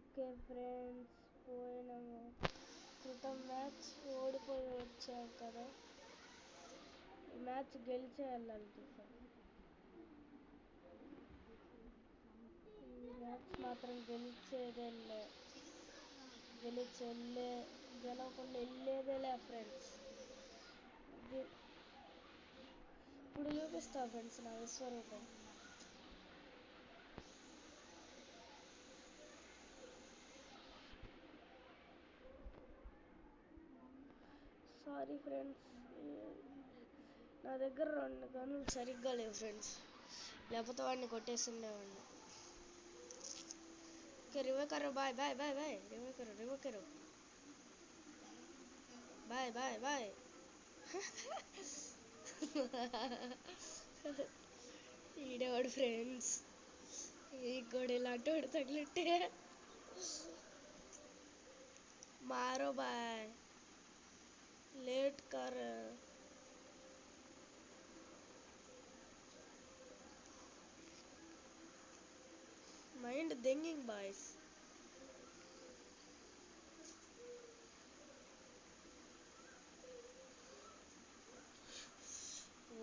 Okay friends, పోయినాము. క్రితం match ఓడిపోయి వచ్చాం కదా, ఈ మ్యాచ్ గెలిచే వెళ్ళాలి. ఈ మ్యాచ్ మాత్రం గెలవకుండా వెళ్ళేదేలే ఫ్రెండ్స్. ఇప్పుడు చూపిస్తా ఫ్రెండ్స్ నా విశ్వరూపం. సారీ ఫ్రెండ్స్, నా దగ్గర 2 గన్నులు సరిగ్గా లేవు ఫ్రెండ్స్, లేకపోతే వాడిని కొట్టేసిండేవాడిని. ఓకే, రివైవ్ కరో, bye bye bye bye, revive కరో, బాయ్ బాయ్ బాయ్. ఈడేవాడు ఫ్రెండ్స్, ఈ కూడా ఇలాంటి వాడు తగిలిట్టే. मारो भाई, लेट कर. माइंड देंगिंग boys.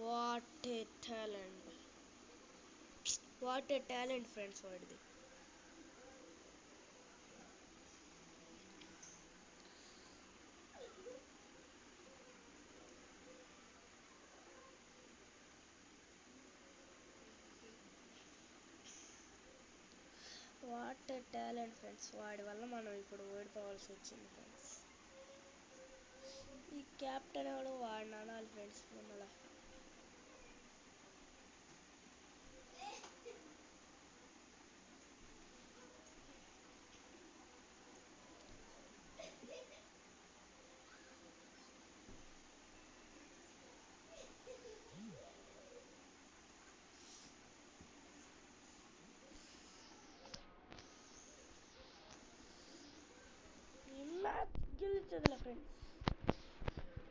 What a talent. What a talent friends వాడిది. వాట్ ఏ టాలెంట్ ఫ్రెండ్స్, వాడి వల్ల మనం ఇప్పుడు ఓడిపోవాల్సి వచ్చింది ఫ్రెండ్స్. ఈ క్యాప్టెన్ ఎవడు, వాడిని అనాలి ఫ్రెండ్స్ మిమ్మల్ని. గెలిచేదిలే ఫ్రెండ్స్,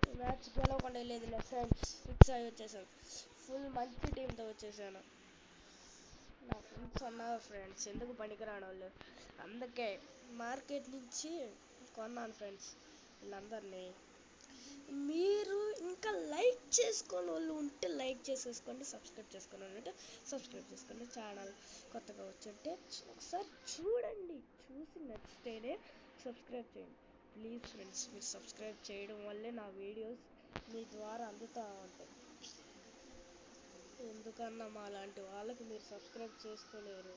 ఈ మ్యాచ్ గెలవకుండా వెళ్ళేదిలే ఫ్రెండ్స్. ఫిక్స్ అయ్యి వచ్చేసాను, ఫుల్ మంచి టీంతో వచ్చేసాను. నా ఫ్రెండ్స్ అన్నారు ఫ్రెండ్స్, ఎందుకు పనికిరాని వాళ్ళు, అందుకే మార్కెట్ నుంచి కొన్నాను ఫ్రెండ్స్ వీళ్ళందరినీ. మీరు ఇంకా లైక్ చేసుకొని వాళ్ళు ఉంటే లైక్ చేసేసుకోండి, సబ్స్క్రైబ్ చేసుకొని వాళ్ళు ఉంటే సబ్స్క్రైబ్ చేసుకోండి. ఛానల్ కొత్తగా వచ్చుంటే ఒకసారి చూడండి, చూసి నచ్చితేనే సబ్స్క్రైబ్ చేయండి ప్లీజ్ ఫ్రెండ్స్. మీరు సబ్స్క్రైబ్ చేయడం వల్లే నా వీడియోస్ మీ ద్వారా అందుతూ ఉంటాయి. ఎందుకన్నా మా లాంటి వాళ్ళకి మీరు సబ్స్క్రైబ్ చేసుకోలేరు.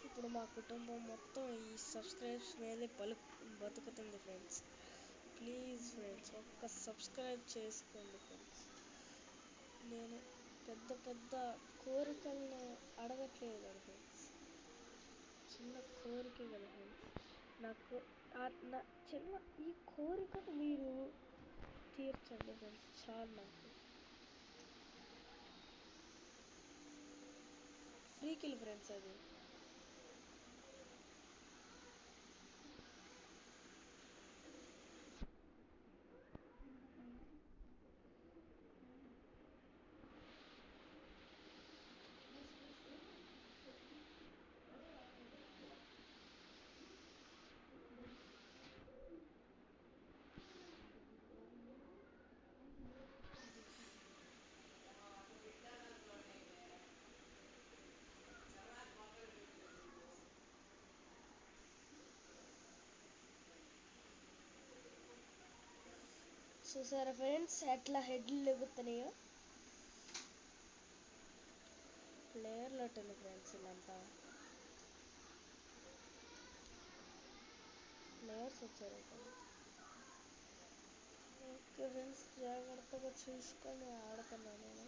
ఇప్పుడు మా కుటుంబం మొత్తం ఈ సబ్స్క్రైబ్స్ మీదే బతుకుతుంది ఫ్రెండ్స్. ప్లీజ్ ఫ్రెండ్స్, ఒక్క సబ్స్క్రైబ్ చేసుకోండి ఫ్రెండ్స్. నేను పెద్ద పెద్ద కోరికల్ని అడగట్లేదు కదా ఫ్రెండ్స్, చిన్న కోరికే కదా ఫ్రెండ్స్. నాకు నా చిన్న ఈ కోరికను మీరు తీర్చండి ఫ్రెండ్స్, చాలు. నాకు ఫ్రీ కిల్ ఫ్రెండ్స్ అది. చూసారా ఫ్రెండ్స్ ఎట్లా హెడ్లు లెగుతున్నాయో, ప్లేయర్లు ఉంటుంది ఫ్రెండ్స్. వీళ్ళంతా ప్లేయర్స్ వచ్చారు. ఓకే ఫ్రెండ్స్, జాగ్రత్తగా చూసుకొని ఆడుతున్నాను నేను.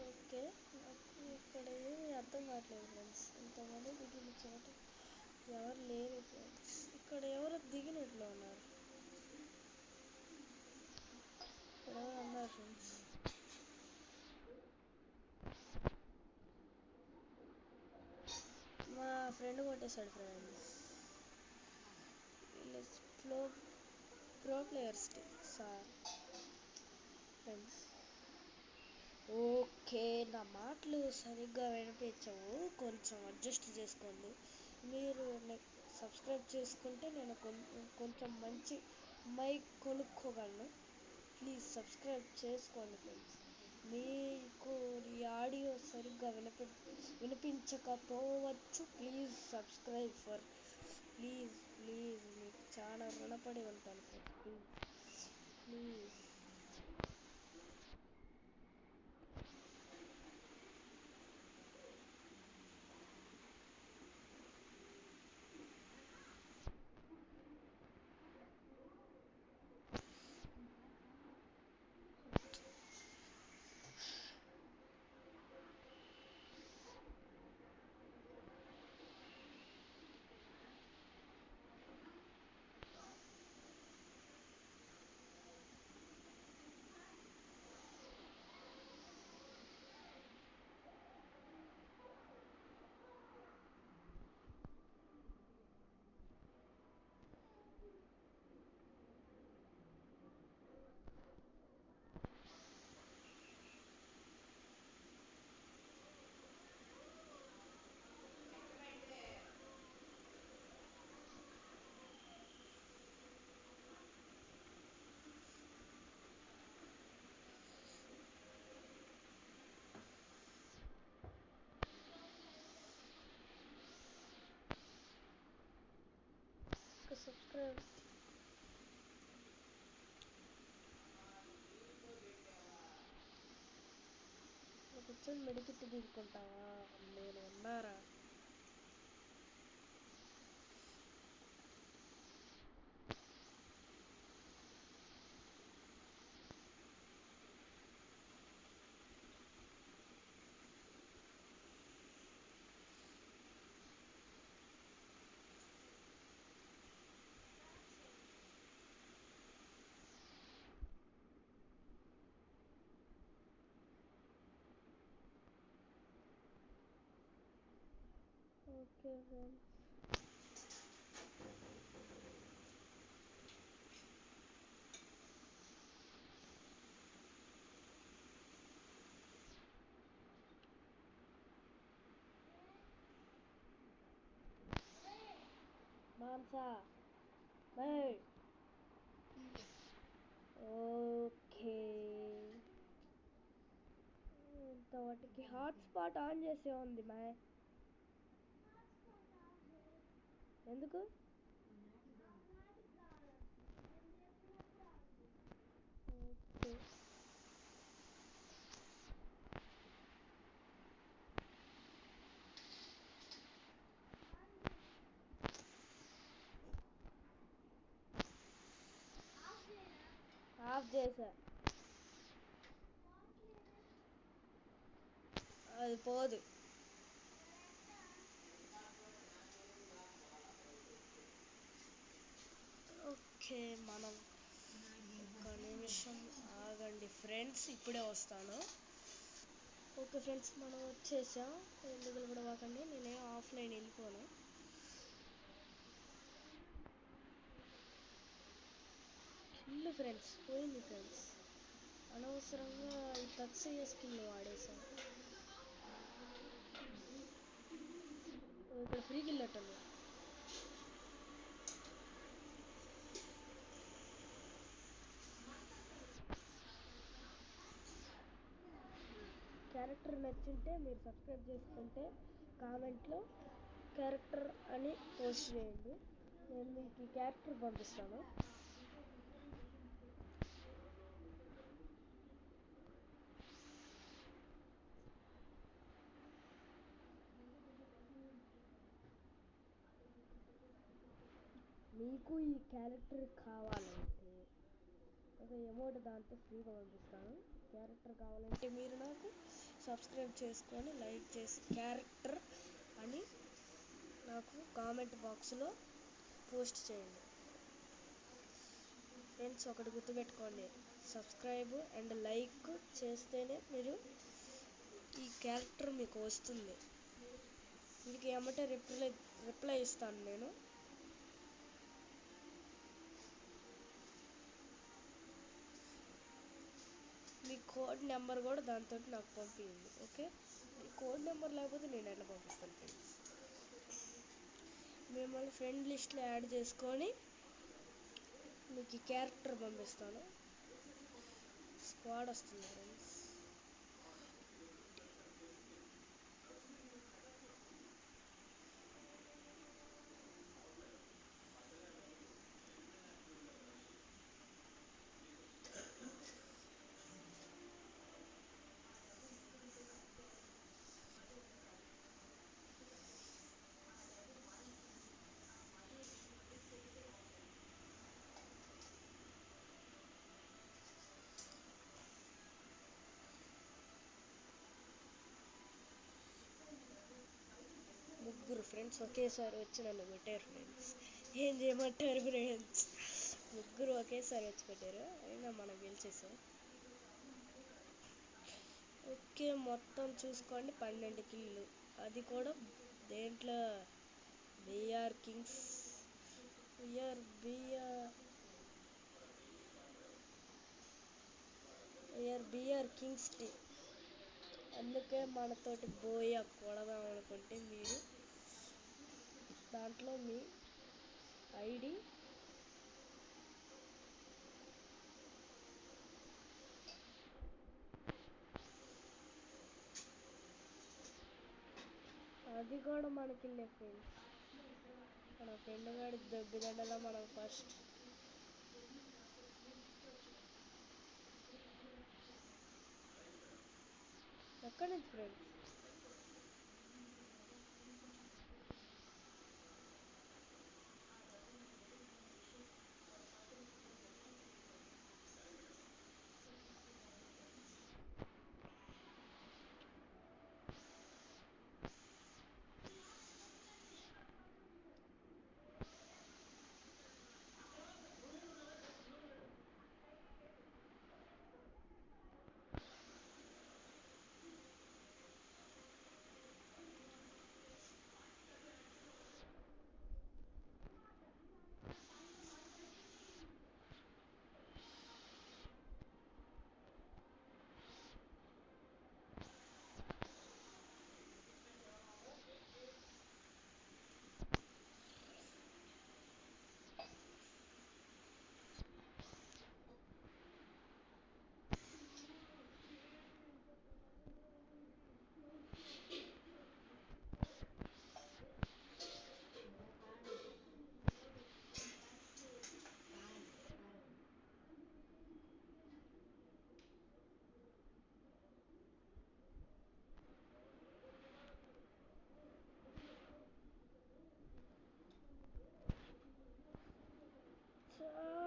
ఓకే, నాకు ఇక్కడ ఏమీ అర్థం కావట్లేదు ఫ్రెండ్స్. ఇంతమంది దిగిన చోట ఎవరు లేరు ఫ్రెండ్స్. ఇక్కడ ఎవరు దిగినట్లు ఉన్నారు, ఇక్కడ ఎవరు అన్నారు ఫ్రెండ్స్. మా ఫ్రెండ్ కొట్టేశాడు friends. Pro pro players sir friends. Okay, నా మాటలు సరిగ్గా వినిపించవు, కొంచెం అడ్జస్ట్ చేసుకోండి. మీరు సబ్స్క్రైబ్ చేసుకుంటే నేను కొంచెం మంచి మైక్ కొనుక్కోగలను. ప్లీజ్ సబ్స్క్రైబ్ చేసుకోండి ఫ్రెండ్స్. మీకు ఈ ఆడియో సరిగ్గా వినిపించకపోవచ్చు. ప్లీజ్ సబ్స్క్రైబ్ ప్లీజ్ ప్లీజ్ మీకు చాలా రుణపడి ఉంటాను ఫ్రెండ్స్. Please please. సబ్స్క్రైబ్. కూర్చొని మెడికిట్ తీసుకుంటావా? నేను ఉన్నారా? Okay friends. మాంసా ఓకే, ఇంతవాటికి హాట్స్పాట్ ఆన్ చేసే ఉంది మా. ఎందుకు? ఓకే. ఆఫ్ చేసా. అది పోదు. ఓకే, మనం ఒక నిమిషం ఆగండి ఫ్రెండ్స్, ఇప్పుడే వస్తాను. ఓకే ఫ్రెండ్స్, మనం వచ్చేసాం. ఎందుకు కూడా వాకండి, నేనేం ఆఫ్లైన్ వెళ్ళిపోను. ఇల్లు ఫ్రెండ్స్ పోయింది ఫ్రెండ్స్, అనవసరంగా ఈ తత్సయ్య స్కిల్ వాడేసాను. ఇక్కడ ఫ్రీ కిల్ అట్టండి. క్యారెక్టర్ నచ్చింటే మీరు సబ్స్క్రైబ్ చేసుకుంటే కామెంట్లో క్యారెక్టర్ అని పోస్ట్ చేయండి, నేను మీకు ఈ క్యారెక్టర్ పంపిస్తాను. మీకు ఈ క్యారెక్టర్ కావాలంటే ఒక అమౌంట్ దాంతో ఫ్రీగా పంపిస్తాను. క్యారెక్టర్ కావాలంటే మీరు నాకు సబ్స్క్రైబ్ చేసుకొని లైక్ చేసి క్యారెక్టర్ అని నాకు కామెంట్ బాక్స్లో పోస్ట్ చేయండి. ఫ్రెండ్స్ ఒకటి గుర్తుపెట్టుకోండి, సబ్స్క్రైబ్ అండ్ లైక్ చేస్తేనే మీరు ఈ క్యారెక్టర్ మీకు వస్తుంది. వీడికి ఏమంటే రిప్లై ఇస్తాను నేను. మీ కోడ్ నెంబర్ కూడా దాంతో నాకు పంపించండి. ఓకే, మీ కోడ్ నెంబర్ లేకపోతే నేను ఎట్లా పంపిస్తాను ఫ్రెండ్స్? మిమ్మల్ని ఫ్రెండ్ లిస్ట్లో యాడ్ చేసుకొని మీకు ఈ క్యారెక్టర్ పంపిస్తాను. స్క్వాడ్ వస్తుంది ఫ్రెండ్స్. ముగ్గురు ఫ్రెండ్స్ ఒకేసారి వచ్చి నన్ను కొట్టారు ఫ్రెండ్స్. ఏం చేయమంటారు ఫ్రెండ్స్? ముగ్గురు ఒకేసారి వచ్చి కొట్టారు, అయినా మనం గెలిచేసాం. ఓకే, మొత్తం చూసుకోండి 12 కిల్లు, అది కూడా దేంట్లో BR kings BR kings team. అందుకే మనతోటి బోయా కొడదాం అనుకుంటే మీరు దాంట్లో మీ ఐడి అది కూడా మనకి ఫ్రెండ్స్. మన ఫ్రెండ్ గాడి దెబ్బతిండగా మనం ఫస్ట్. ఎక్కడి నుంచి ఫ్రెండ్స్?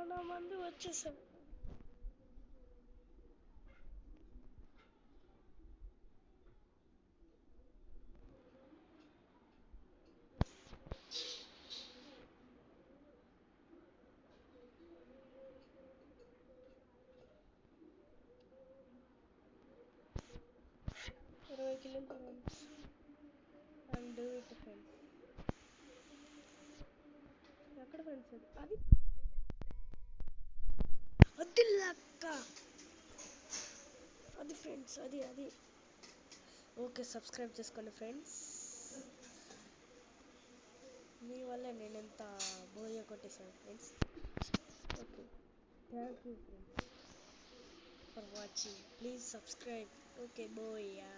20 మంది వచ్చేసారు. Friends, and do it friends. ఎక్కడ ఫ్రెండ్స్ అది? అది లక్క, అది ఫ్రెండ్స్, అది. ఓకే, సబ్స్క్రైబ్ చేసుకోండి ఫ్రెండ్స్. మీ వల్ల నేను ఎంత బోయ కొట్టేశాను friends. Okay, thank you friends for watching. Please subscribe. Okay, buoy.